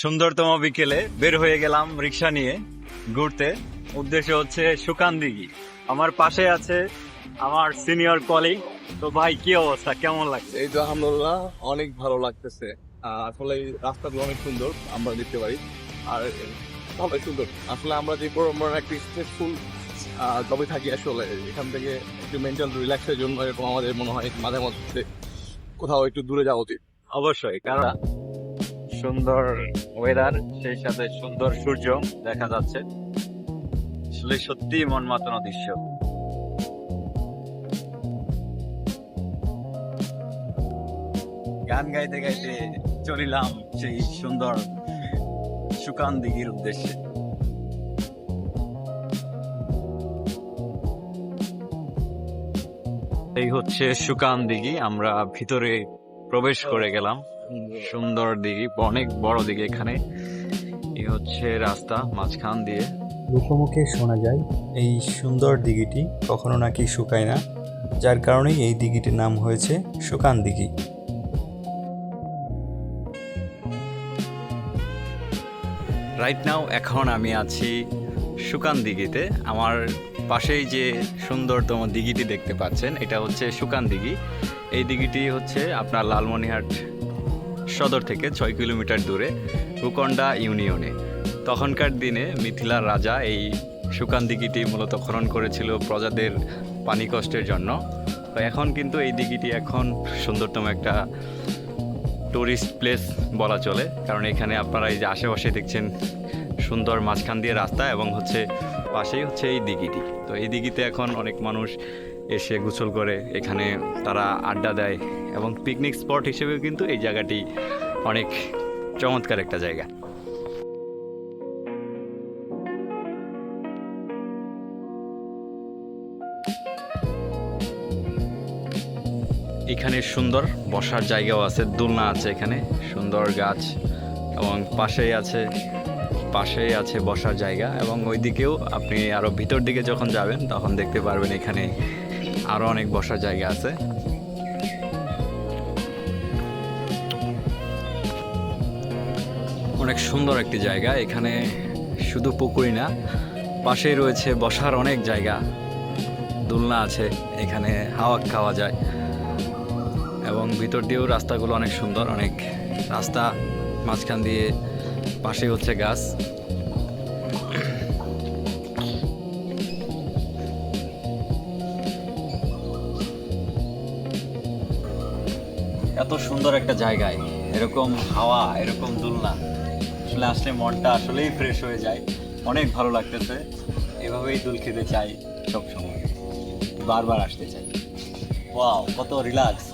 সুন্দরতম বিকেলে বের হয়ে গেলাম রিক্সা নিয়ে ঘুরতে। উদ্দেশ্য হচ্ছে সুকান দিঘি। আমার পাশে আছে আমার সিনিয়র কলিগ। তো ভাই, কি অবস্থা, কেমন লাগছে? এই তো আলহামদুলিল্লাহ, অনেক ভালো লাগতেছে। আসলে এই রাস্তাগুলো অনেক সুন্দর, আমরা দেখতে পারি। আর ভালোই সুন্দর। আসলে আমরা যে আমরা একটা স্ট্রেসফুল জবে থাকি, আসলে এখান থেকে একটু মেন্টাল রিল্যাক্সের জন্য এরকম আমাদের মনে হয় মাঝে মধ্যে কোথাও একটু দূরে যাওয়া উচিত। অবশ্যই, কারণ সুন্দর ওয়েদার, সেই সাথে সুন্দর সূর্য দেখা যাচ্ছে। আসলে সত্যি মন মাতানো দৃশ্য। গান গাইতে গাইতে চলিলাম সেই সুন্দর সুকান দিঘির উদ্দেশ্যে। এই হচ্ছে সুকান দিঘি। আমরা ভিতরে প্রবেশ করে গেলাম। সুন্দর দিঘি, অনেক বড় দিঘি। এখানে এই হচ্ছে রাস্তা, মাঝখান দিয়ে। লোকমুখে শোনা যায় এই সুন্দর দিঘিটি কখনো নাকি শুকায় না, যার কারণেই এই দিঘিটির নাম হয়েছে সুকান দিঘি। রাইট নাও এখন আমি আছি সুকান দিঘিতে। আমার পাশেই যে সুন্দরতম দিঘিটি দেখতে পাচ্ছেন, এটা হচ্ছে সুকান দিঘি। এই দিঘিটি হচ্ছে আপনার লালমনিরহাট সদর থেকে 6 কিলোমিটার দূরে, কুকন্ডা ইউনিয়নে। তখনকার দিনে মিথিলার রাজা এই সুকান দিঘিটি মূলত খনন করেছিল প্রজাদের পানি কষ্টের জন্য। তো এখন কিন্তু এই দিঘিটি এখন সুন্দরতম একটা টুরিস্ট প্লেস বলা চলে, কারণ এখানে আপনারা এই যে আশেপাশে দেখছেন সুন্দর মাঝখান দিয়ে রাস্তা, এবং হচ্ছে পাশেই হচ্ছে এই দিঘিটি। তো এই দিঘিতে এখন অনেক মানুষ এসে গোসল করে, এখানে তারা আড্ডা দেয়, এবং পিকনিক স্পট হিসেবেও কিন্তু এই জায়গাটি অনেক চমৎকার একটা জায়গা। এখানে সুন্দর বসার জায়গাও আছে, দোলনা আছে এখানে, সুন্দর গাছ, এবং পাশেই আছে বসার জায়গা। এবং ওইদিকেও আপনি আরো ভিতর দিকে যখন যাবেন তখন দেখতে পারবেন এখানে আরো অনেক বসার জায়গা আছে। অনেক সুন্দর একটি জায়গা। এখানে শুধু পুকুরই না, পাশেই রয়েছে বসার অনেক জায়গা, দোলনা আছে, এখানে হাওয়া খাওয়া যায়। এবং ভিতর দিয়েও রাস্তাগুলো অনেক সুন্দর, অনেক রাস্তা মাঝখান দিয়ে, পাশে হচ্ছে গাছ। এত সুন্দর একটা জায়গায় এরকম হাওয়া, এরকম দোলনা, আসলে আসলে মনটা আসলেই ফ্রেশ হয়ে যায়। অনেক ভালো লাগতেছে। এভাবেই দোল খেতে চাই সব সময়, বারবার আসতে চাই। ওয়াও, কত রিল্যাক্স।